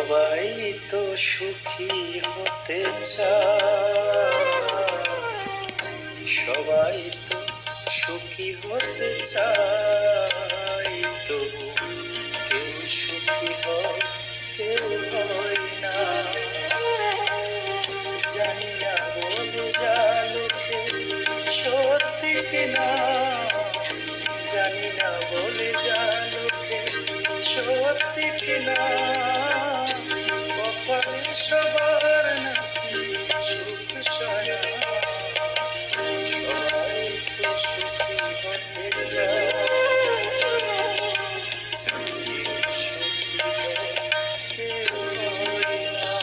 সবাই তো সুখী হতে চায়, সবাই তো সুখী হতে চায়, তবু কেউ সুখী হয় কেউ হয় না। জানি না বলে যা লোকে সত্যি কিনা, জানি না বলে যা লোকে সত্যি কিনা। কপালে সবার নাকি সুখ সনা, সবাই তো সুখী হতে চায়, কেউ সুখী হয় কেউ হয় না।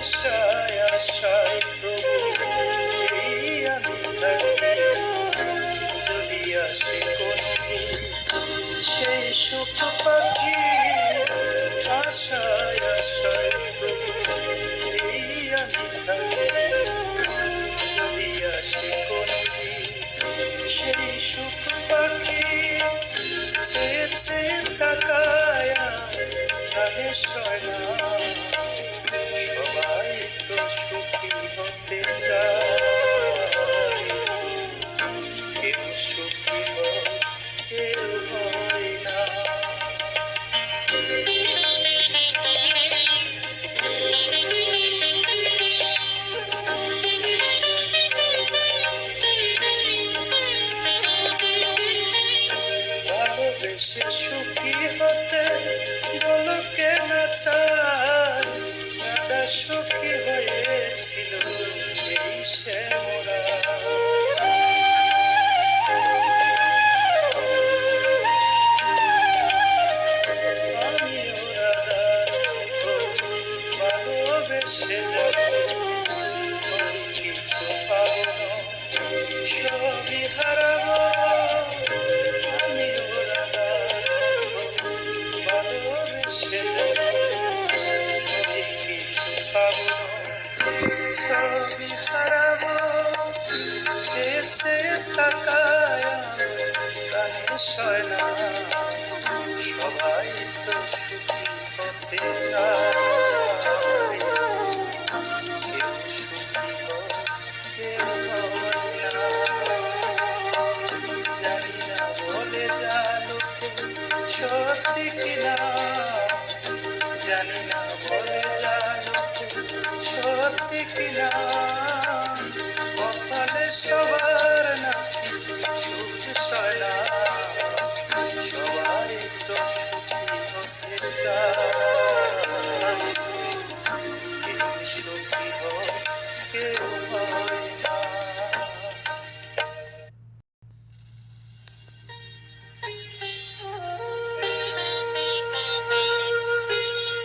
আশায় আশায় তবু এই আমি থাকি, যদি আসে কোনদিন সেই সুখ পাখি। আশায় আশায় তবু এই আমি থাকি, যদি আসে কোনদিন সেই সুখ পাখি। চেয়ে চেয়ে তাকায় প্রাণে সয় না, সবাই তো সুখী হতে চায়, কেউ সুখী হয় কেউ হয় না। ভালোবেসে সুখী হতে বলো কে না চায়, দাদা সুখী হয়েছিল এই শ্যামরা। আমিও রাধার মতো ভালোবেসে যাব, আমি কিছু পাবো না সবই হারাবো। আমিও রাধার মতো ভালোবেসে যাব, আমি কিছু পাবো না সবই হারাবো। চেয়ে চেয়ে তাকায় প্রাণে সয় না, সবাই তো সুখী হতে চায়, কেউ সুখী হয় কেউ হয় না। জানি না বলে যা লোকে সত্যি কিনা, জানি না বলে যা লোকে সত্যি কিনা। কপালে সবার নাকি সুখ সয় না, সবাই তো সুখী হতে চায়।